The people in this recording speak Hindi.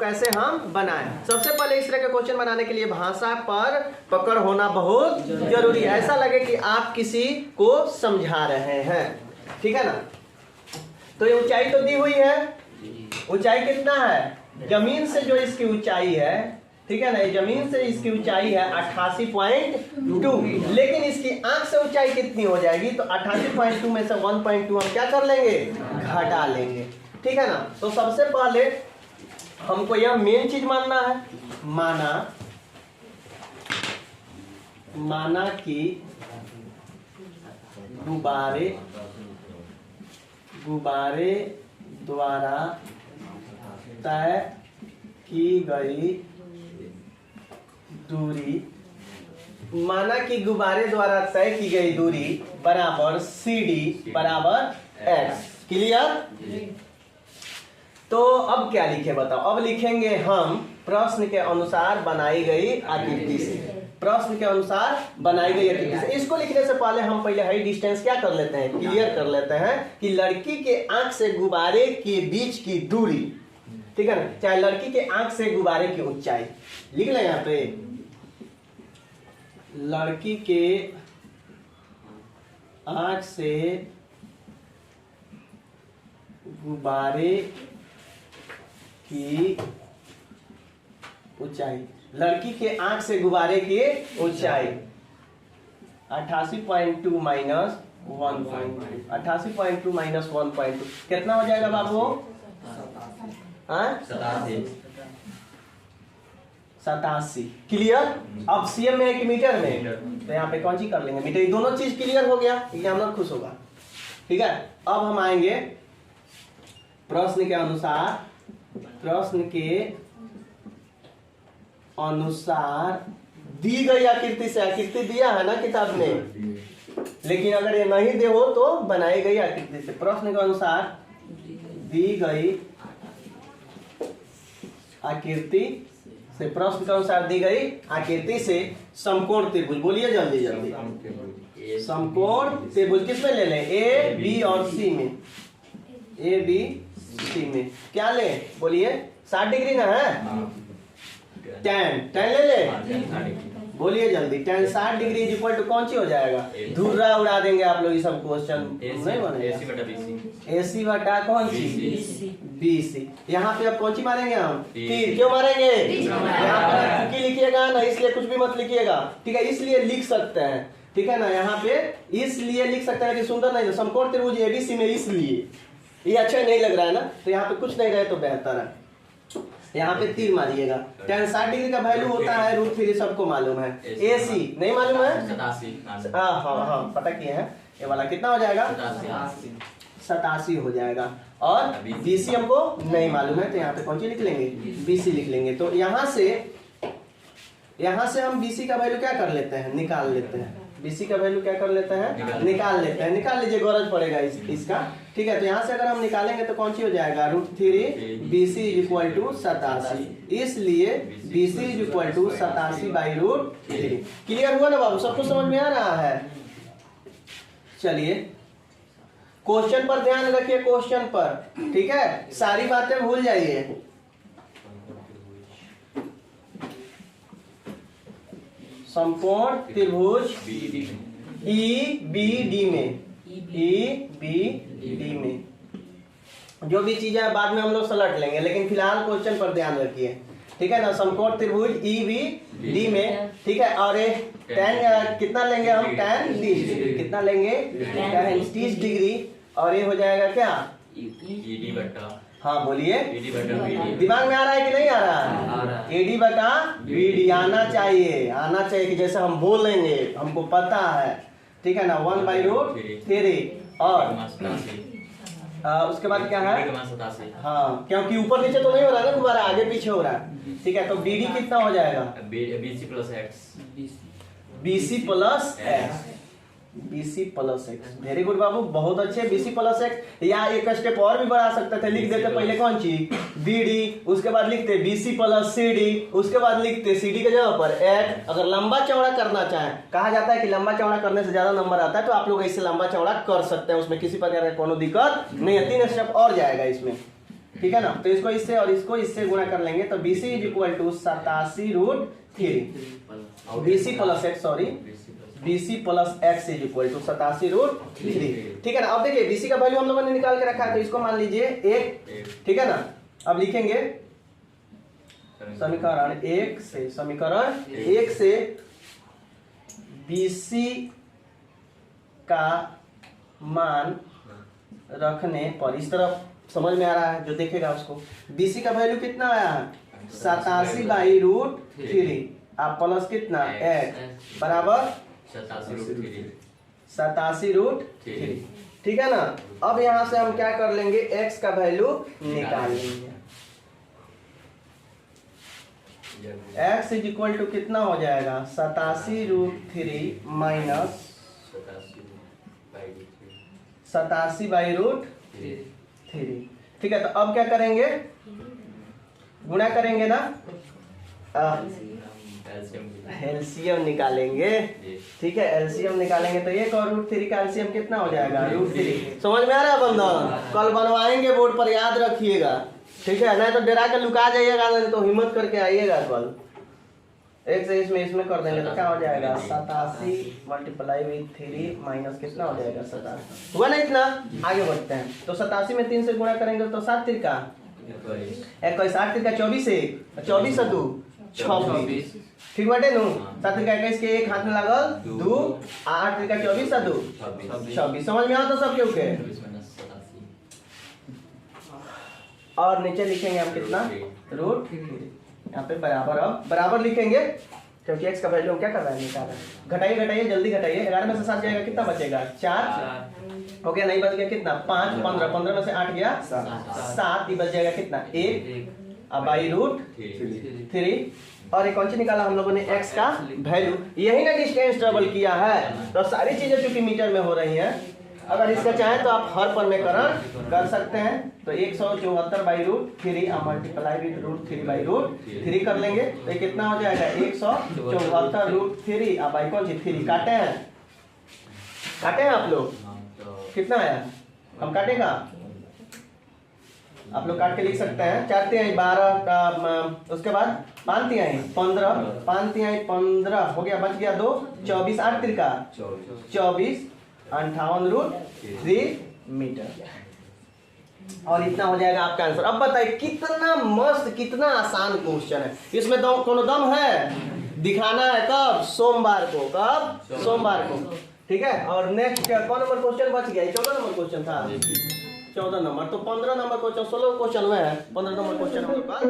कैसे हम बनाएं। सबसे पहले इस तरह के क्वेश्चन बनाने के लिए भाषा पर पकड़ होना बहुत जरूरी है। ऐसा लगे कि आप किसी को समझा रहे हैं, ठीक है ना। तो ये ऊंचाई तो दी हुई है, ऊंचाई कितना है, जमीन से जो इसकी ऊंचाई है, ठीक है ना, जमीन से इसकी ऊंचाई है 88.2, लेकिन इसकी आंख से ऊंचाई कितनी हो जाएगी, तो 88.2 में से 1.2 हम क्या कर लेंगे, घटा लेंगे, ठीक है ना। तो सबसे पहले हमको यह मेन चीज मानना है, माना कि गुब्बारे द्वारा तय की गई दूरी, माना कि गुब्बारे द्वारा तय की गई दूरी बराबर CD बराबर x। क्लियर। तो अब क्या लिखे बताओ। अब लिखेंगे हम प्रश्न के अनुसार बनाई गई आकृति से, प्रश्न के अनुसार बनाई गई आकृति से। इसको लिखने से पहले हम पहले हाई डिस्टेंस क्या कर लेते हैं, क्लियर कर लेते हैं कि लड़की के आंख से गुब्बारे के बीच की दूरी, ठीक है ना, चाहे लड़की के आंख से गुब्बारे की ऊंचाई लिख लें यहाँ पे, लड़की के आंख से गुब्बारे की ऊंचाई, लड़की के आंख से गुब्बारे की ऊंचाई 88.2 माइनस 1.2, 88.2 माइनस 1.2 कितना हो जाएगा बाबू, 87। क्लियर। अब सीएम में है कि मीटर में, तो यहाँ पे कौन सी कर लेंगे, मीटर। दोनों चीज क्लियर हो गया, एग्जामिनर खुश होगा, ठीक है। अब हम आएंगे प्रश्न के अनुसार दी गई आकृति से, आकृति दिया है ना किताब में, लेकिन अगर ये नहीं दे हो तो बनाई गई आकृति से, प्रश्न के अनुसार दी गई आकृति से, प्रश्न के अनुसार दी गई आकृति से समकोण त्रिभुज, बोलिए जल्दी जल्दी, समकोण त्रिभुज किसमें ले लें, ए बी और सी में, ए बी सी में क्या ले, बोलिए 60 डिग्री ना है, tan ले ले, बोलिए जल्दी, tan 60 degree is equal to कौन सी हो जाएगा, धुर्रा उड़ा देंगे आप लोग, ये सब क्वेश्चन नहीं बनेगा, AC बटा कौन सी, BC। यहाँ पे अब कौन सी मारेंगे हम, तीर। क्यों मारेंगे, यहाँ पर क्योंकि लिखिएगा ना, इसलिए कुछ भी मत लिखिएगा, ठीक है, इसलिए लिख सकते हैं, ठीक है ना, यहाँ पे इसलिए लिख सकते हैं कि सुंदर नहीं, समकोण त्रिभुज ABC में, इसलिए ये अच्छा नहीं लग रहा है ना, तो यहाँ पे कुछ नहीं रहे तो बेहतर है, यहाँ पे तीर मारिएगा। tan 60 डिग्री का वैल्यू होता है √3, सबको मालूम है। AC नहीं मालूम है, हाँ पता किए हैं, ये वाला कितना हो जाएगा, 87 हो जाएगा, और BC हमको नहीं मालूम है, तो यहाँ पे कौन सी लिख लेंगे, BC लिख लेंगे। तो यहाँ से हम BC का वैल्यू क्या कर लेते हैं, निकाल लेते हैं, BC का वैल्यू क्या कर लेते हैं, निकाल लेते हैं, निकाल लीजिए, गरज पड़ेगा इसका, ठीक है। तो यहाँ से अगर हम निकालेंगे तो कौन सी हो जाएगा, √3 BC इज इक्वल टू 87, इसलिए BC is equal to 87/√3। Clear हुआ ना बाबू, सबको समझ में आ रहा है। चलिए क्वेश्चन पर ध्यान रखिए, क्वेश्चन पर, ठीक है, सारी बातें भूल जाइए। समकोण त्रिभुज EBD में जो भी चीजें बाद में हम लोग सलट लेंगे, लेकिन फिलहाल क्वेश्चन पर ध्यान रखिए, ठीक है ना। समकोण त्रिभुज EBD में, ठीक है, और tan कितना लेंगे हम, tan 30, कितना लेंगे, tan 30 डिग्री, और ये हो जाएगा क्या, ED बटा, हाँ बोलिए, दिमाग में आ रहा है कि नहीं आ रहा है, AD बटा BD आना चाहिए कि जैसे हम बोलेंगे हमको पता है, ठीक है ना, 1/√3, और उसके बाद क्या है, हाँ, क्योंकि ऊपर नीचे तो नहीं हो रहा है ना, दोबारा आगे पीछे हो रहा है, ठीक है। तो BD कितना हो जाएगा, BC plus x, very good बाबू, बहुत अच्छे, BC प्लस एक्स। या एक स्टेप और भी बढ़ा सकते थे, लिख देते पहले कौन सी, BD, उसके बाद लिखते BC प्लस CD, उसके बाद लिखते CD के जगह पर X। अगर लंबा चौड़ा करना चाहें, कहा जाता है कि लंबा चौड़ा करने से ज्यादा नंबर आता है, तो आप लोग इससे लंबा चौड़ा कर सकते हैं, उसमें किसी प्रकार का कोनो दिक्कत नहीं है, 3 स्टेप और जाएगा इसमें, ठीक है ना। तो इसको इससे और इसको इससे गुणा कर लेंगे तो BC is equal to 87√3 BC plus x, sorry BC plus x is equal to 87√3। ठीक है ना। अब देखिए BC का वैल्यू हम लोगों ने निकाल के रखा है तो इसको मान लीजिए 1, ठीक है ना। अब लिखेंगे समीकरण 1 से BC का मान रखने पर, इस तरफ समझ में आ रहा है जो देखेगा उसको, BC का वैल्यू कितना आया है 87/√3 आप प्लस कितना x बराबर 87√3। ठीक है ना। अब यहां से हम क्या कर लेंगे, x का वैल्यू निकाल लेंगे। x इज इक्वल टू कितना हो जाएगा 87√3 माइनस 87/√3। ठीक है। तो अब क्या करेंगे, गुणा करेंगे ना, एलसीएम निकालेंगे। ठीक है, एलसीएम निकालेंगे तो 1 और √3 का एलसीएम कितना हो जाएगा √3। समझ में आ रहा है बंधन, कल बनवाएंगे बोर्ड पर, याद रखिएगा। ठीक है, नहीं तो डरा के लुका जाइएगा, नहीं तो हिम्मत करके आइएगा कल। एक से इसमें कर देंगे तो क्या हो जाएगा 87 मल्टीप्लाई विद 3 माइनस कितना हो जाएगा 87। हुआ ना इतना। आगे बढ़ते हैं तो 87 में 3 से गुणा करेंगे तो 7 3 का 21, 8 3 का 24, 24 2 26। ठीक बाटे नु। 7 3 का 21 के एक हाथ में लागल 2, 8 3 का 24 2 26। समझ में आता सब क्यों के। और नीचे लिखेंगे हम कितना √3, यहाँ पे बराबर, अब बराबर लिखेंगे क्योंकि x का वैल्यू क्या कर रहा है निकाल रहा है। घटाइए जल्दी घटाइए, 11 में से 7 जाएगा कितना बचेगा 4 हो गया, नहीं बच गया कितना 5, 15 में से 8 गया 7, ये बच जाएगा कितना 1 अब √3। और एक कौन सी निकाला हम लोगों ने x का वैल्यू। यही ना डिस्टेंस ट्रेवल किया है। तो सारी चीजें चूंकि मीटर में हो रही हैं, अगर इसका चाहें तो आप हर परमेकरण कर सकते हैं। तो 174/√3 और मल्टीप्लाई विद √3/√3 कर लेंगे तो कितना हो जाएगा 174√3 अब कौन सी 3 काटे हैं आप लोग, कितना आया हम काटेगा, आप लोग काट के लिख सकते हैं। 4 तिहाई 12 का, उसके बाद 5 तिहाई 15, 5 तिहाई 15 हो गया, बच गया 2, 24, 8 3 का 24, 58√3 मीटर। और इतना हो जाएगा आपका आंसर। अब बताइए कितना मस्त, कितना आसान क्वेश्चन है। इसमें कोनो दम है, दिखाना है कब, सोमवार को। कब, सोमवार को। ठीक है। और नेक्स्ट कौन नंबर क्वेश्चन बच गया, 14 नंबर क्वेश्चन था, 14 नंबर। तो 15 नंबर क्वेश्चन, 16 क्वेश्चन में है, 15 नंबर क्वेश्चन हमारे पास।